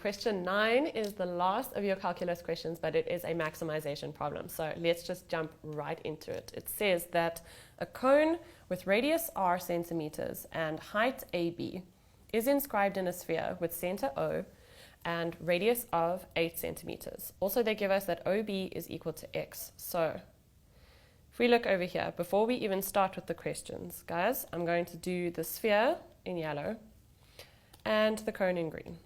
question 9 is the last of your calculus questions, but it is a maximization problem. So let's just jump right into it. It says that a cone with radius r centimeters and height AB is inscribed in a sphere with center O and radius of 8 centimeters. Also, they give us that OB is equal to x. So if we look over here, before we even start with the questions, guys, I'm going to do the sphere in yellow and the cone in green.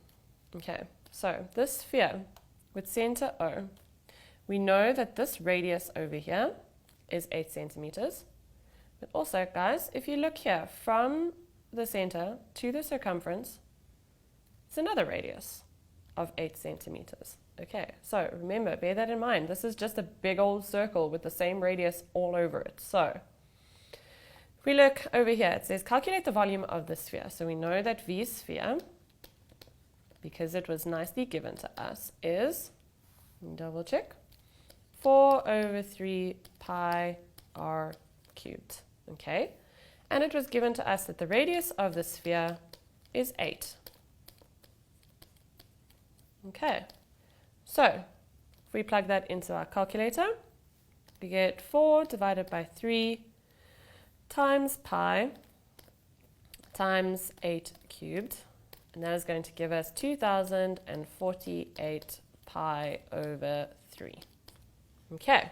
Okay, so this sphere with center O, we know that this radius over here is 8 centimeters. But also, guys, if you look here from the center to the circumference, it's another radius of 8 centimeters. Okay, so remember, bear that in mind. This is just a big old circle with the same radius all over it. So if we look over here, it says calculate the volume of the sphere. So we know that V sphere, because it was nicely given to us, is, double check, 4 over 3 pi r cubed. Okay, and it was given to us that the radius of the sphere is 8. Okay, so if we plug that into our calculator, we get 4 divided by 3 times pi times 8 cubed, and that is going to give us 2048 pi over 3. Okay,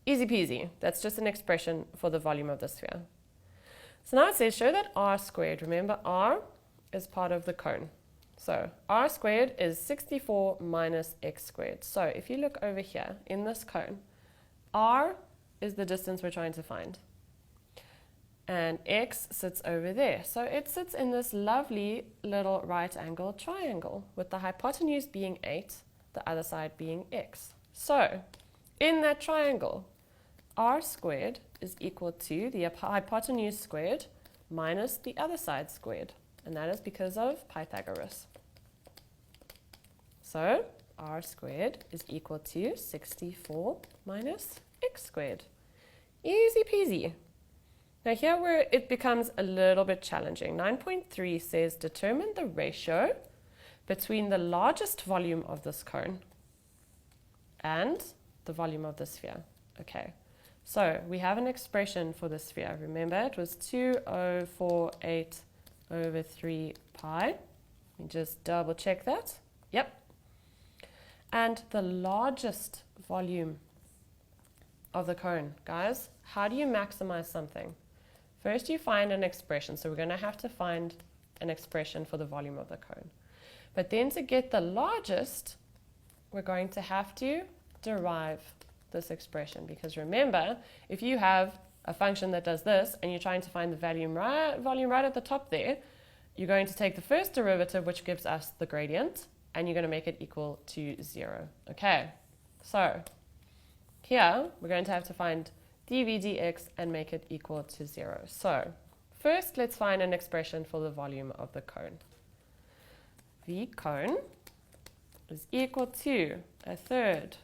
easy peasy. That's just an expression for the volume of the sphere. So now it says show that r squared, remember r is part of the cone. So r squared is 64 minus x squared. So if you look over here in this cone, r is the distance we're trying to find. And x sits over there. So it sits in this lovely little right angle triangle with the hypotenuse being 8, the other side being x. So in that triangle, r squared is equal to the hypotenuse squared minus the other side squared. And that is because of Pythagoras. So r squared is equal to 64 minus x squared. Easy peasy. Now here where it becomes a little bit challenging. 9.3 says determine the ratio between the largest volume of this cone and the volume of the sphere. Okay, so we have an expression for the sphere. Remember, it was 2048 over 3 pi. Let me just double check that. Yep. And the largest volume of the cone, guys, how do you maximize something? First, you find an expression. So we're going to have to find an expression for the volume of the cone. But then to get the largest, we're going to have to derive this expression. Because remember, if you have a function that does this and you're trying to find the volume right at the top there, you're going to take the first derivative, which gives us the gradient, and you're going to make it equal to 0. Okay, so here we're going to have to find dv dx and make it equal to 0. So first, let's find an expression for the volume of the cone. The cone is equal to 1/3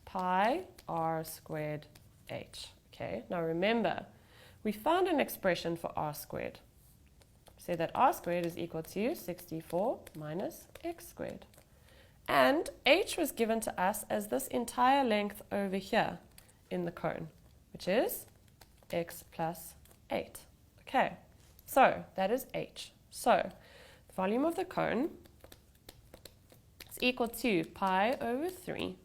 pi r squared h. Okay, now remember, we found an expression for r squared. Say that r squared is equal to 64 minus x squared. And h was given to us as this entire length over here in the cone, which is x plus 8. Okay, so that is h. So the volume of the cone is equal to pi over 3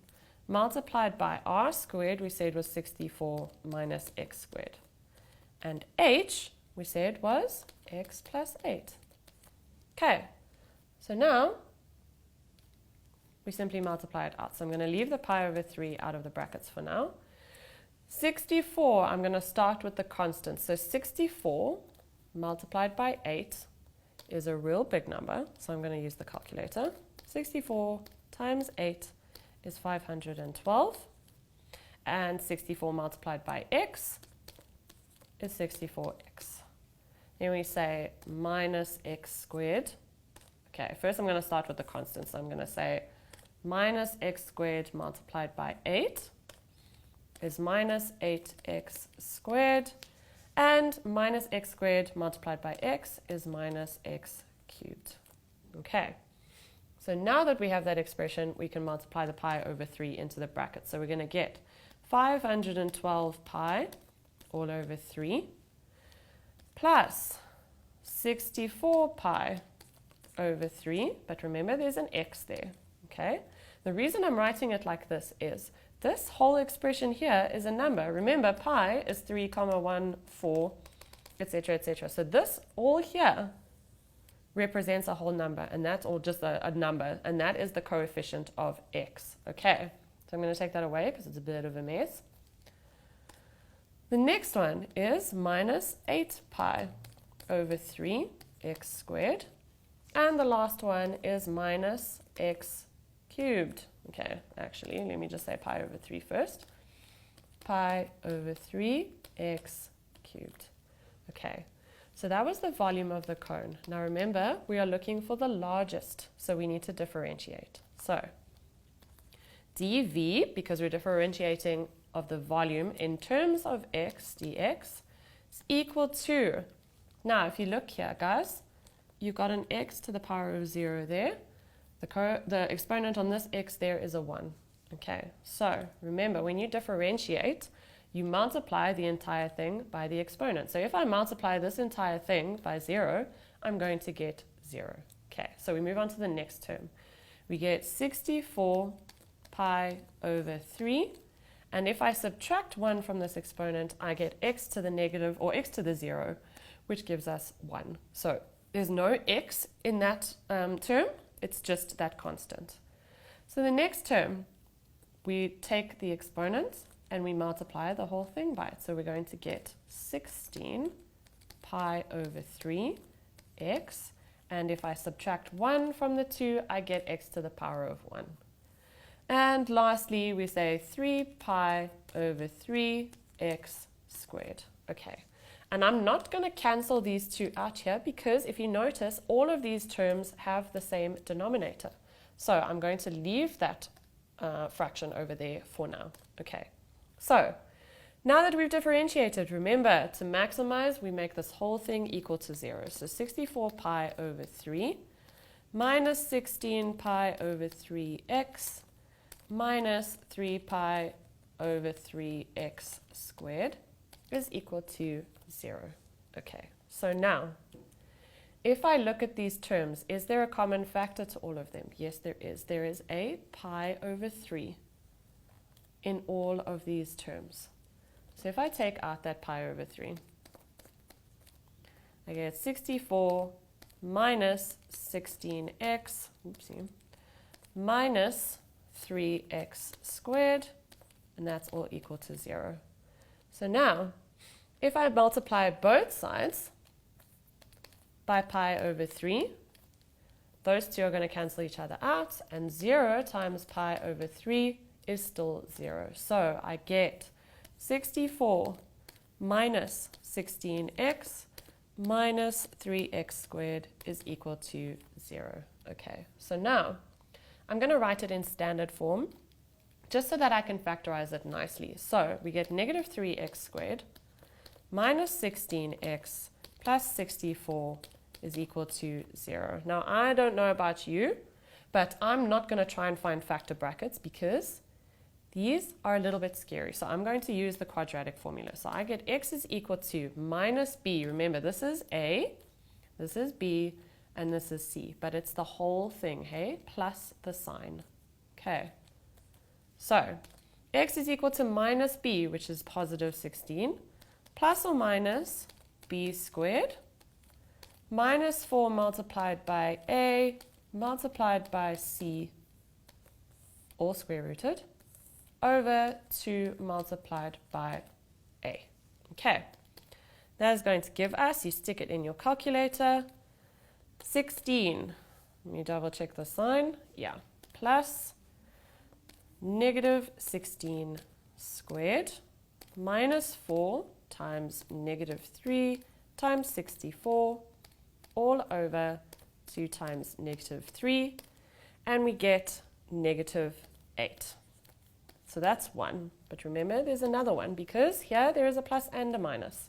multiplied by r squared, we said was 64 minus x squared. And h, we said was x plus 8. Okay, so now we simply multiply it out. So I'm going to leave the pi over 3 out of the brackets for now. 64, I'm going to start with the constant. So 64 multiplied by 8 is a real big number. So I'm going to use the calculator. 64 times 8 is 512. And 64 multiplied by x is 64x. Then we say minus x squared. Okay, first I'm going to start with the constant. So I'm going to say minus x squared multiplied by 8 is minus 8x squared, and minus x squared multiplied by x is minus x cubed. Okay, So now that we have that expression, we can multiply the pi over 3 into the bracket. So we're going to get 512 pi all over 3 plus 64 pi over 3. But remember, there's an x there. Okay? The reason I'm writing it like this is this whole expression here is a number. Remember, pi is 3, 1, 4, etc., etc. So this all here represents a whole number, and that's all just a number, and that is the coefficient of x. Okay, so I'm going to take that away because it's a bit of a mess. The next one is minus 8 pi over 3 x squared, and the last one is minus x cubed. Okay, actually, let me just say pi over 3 first. Pi over 3 x cubed. Okay, so that was the volume of the cone. Now remember, we are looking for the largest, so we need to differentiate. So dv, because we're differentiating of the volume in terms of x dx, is equal to, now if you look here, guys, you've got an x to the power of 0 there. The exponent on this x there is a 1. Okay, so remember, when you differentiate, you multiply the entire thing by the exponent. So if I multiply this entire thing by 0, I'm going to get 0. Okay, so we move on to the next term. We get 64 pi over 3. And if I subtract 1 from this exponent, I get x to the negative, or x to the 0, which gives us 1. So there's no x in that term. It's just that constant. So the next term, we take the exponent and we multiply the whole thing by it. So we're going to get 16 pi over 3 x. And if I subtract 1 from the 2, I get x to the power of 1. And lastly, we say 3 pi over 3 x squared. Okay. And I'm not going to cancel these two out here because if you notice, all of these terms have the same denominator. So I'm going to leave that fraction over there for now. Okay. So now that we've differentiated, remember to maximize, we make this whole thing equal to 0. So 64 pi over 3 minus 16 pi over 3x minus 3 pi over 3x squared is equal to 0. Okay, so now, if I look at these terms, is there a common factor to all of them? Yes, there is. There is a pi over 3 in all of these terms. So if I take out that pi over 3, I get 64 minus 16x, oopsie, minus 3x squared, and that's all equal to 0. So now, if I multiply both sides by pi over 3, those two are going to cancel each other out, and 0 times pi over 3 is still 0. So I get 64 minus 16x minus 3x squared is equal to 0. Okay, so now I'm going to write it in standard form just so that I can factorize it nicely. So we get negative 3x squared minus 16x plus 64 is equal to 0. Now, I don't know about you, but I'm not going to try and find factor brackets because these are a little bit scary. So I'm going to use the quadratic formula. So I get x is equal to minus b. Remember, this is a, this is b, and this is c. But it's the whole thing, hey, plus the sign. Okay. So x is equal to minus b, which is positive 16, plus or minus b squared, minus 4 multiplied by a multiplied by c, all square rooted, over 2 multiplied by a. Okay, that is going to give us, you stick it in your calculator, 16, let me double check the sign, yeah, plus negative 16 squared minus 4 times negative 3 times 64 all over 2 times negative 3, and we get negative 8. So that's 1, but remember there's another one because here there is a plus and a minus.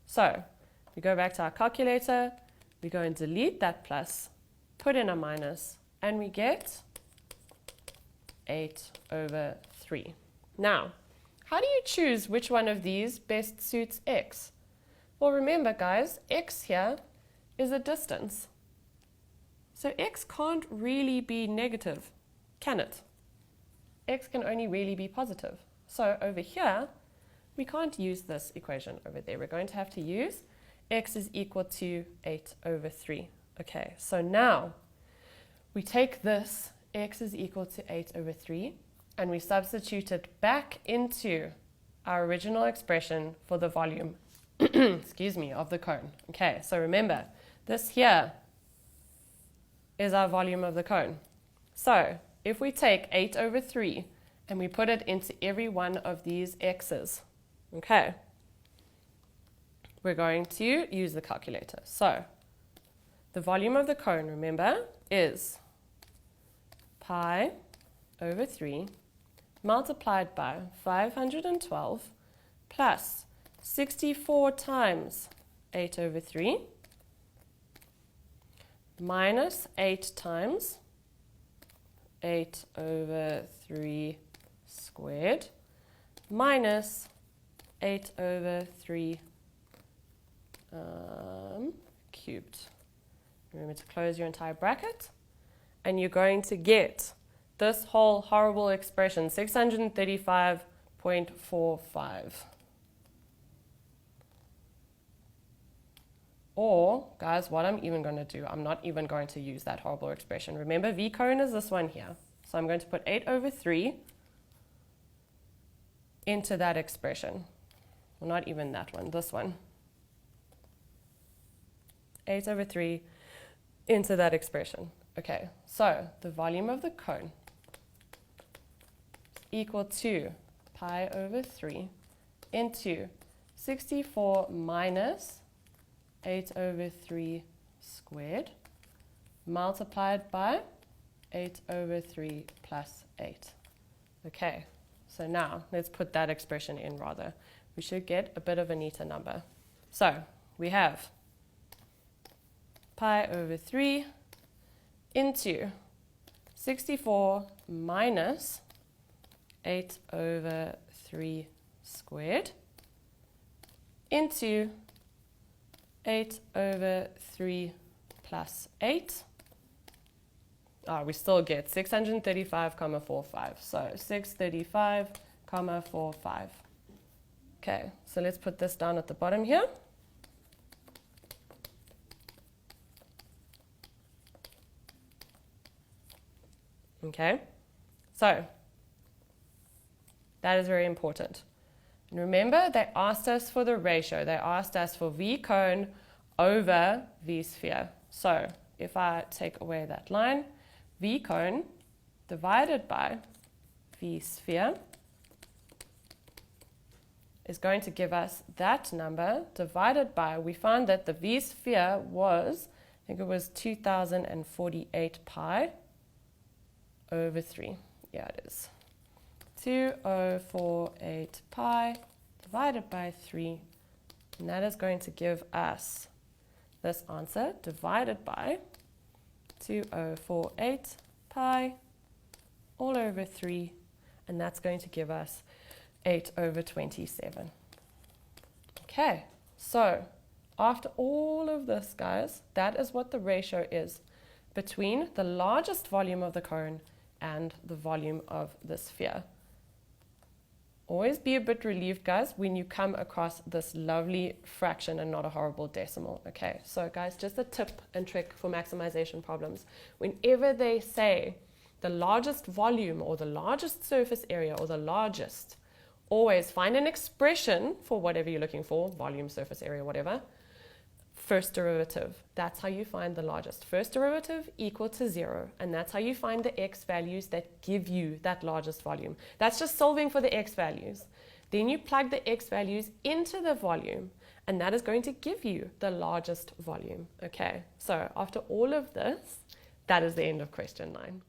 So we go back to our calculator, we go and delete that plus, put in a minus, and we get 8/3. Now, how do you choose which one of these best suits x? Well, remember, guys, x here is a distance. So x can't really be negative, can it? X can only really be positive. So over here, we can't use this equation over there. We're going to have to use x is equal to 8/3. Okay, so now we take this x is equal to 8/3 and we substitute it back into our original expression for the volume excuse me, of the cone. Okay, so remember, this here is our volume of the cone. So if we take 8/3 and we put it into every one of these x's, okay, we're going to use the calculator. So the volume of the cone, remember, is pi/3 multiplied by 512 plus 64 times 8/3 minus 8 times 8/3 squared minus 8/3 cubed. Remember to close your entire bracket, and you're going to get this whole horrible expression, 635.45. Or, guys, what I'm even going to do, I'm not even going to use that horrible expression. Remember, v cone is this one here. So I'm going to put 8/3 into that expression. Well, not even that one, this one. 8/3 into that expression. Okay, so the volume of the cone is equal to pi/3 into 64 minus 8/3 squared multiplied by 8/3 plus 8. Okay, so now let's put that expression in rather. We should get a bit of a neater number. So we have pi/3 into 64 minus 8/3 squared into 8/3 plus 8. We still get 635,45. So 635,45. Okay, so let's put this down at the bottom here. Okay, so that is very important. And remember, they asked us for the ratio. They asked us for v cone over v sphere. So if I take away that line, v cone divided by v sphere is going to give us that number divided by, we found that the v sphere was, I think it was 2048 pi over 3. Yeah, it is. 2048 pi divided by 3, and that is going to give us this answer divided by 2048 pi all over 3, and that's going to give us 8/27. Okay, so after all of this, guys, that is what the ratio is between the largest volume of the cone and the volume of the sphere. Always be a bit relieved, guys, when you come across this lovely fraction and not a horrible decimal. Okay, so guys, just a tip and trick for maximization problems. Whenever they say the largest volume or the largest surface area or the largest, always find an expression for whatever you're looking for, volume, surface area, whatever. First derivative, that's how you find the largest. First derivative equal to 0, and that's how you find the x values that give you that largest volume. That's just solving for the x values. Then you plug the x values into the volume, and that is going to give you the largest volume. Okay, so after all of this, that is the end of question 9.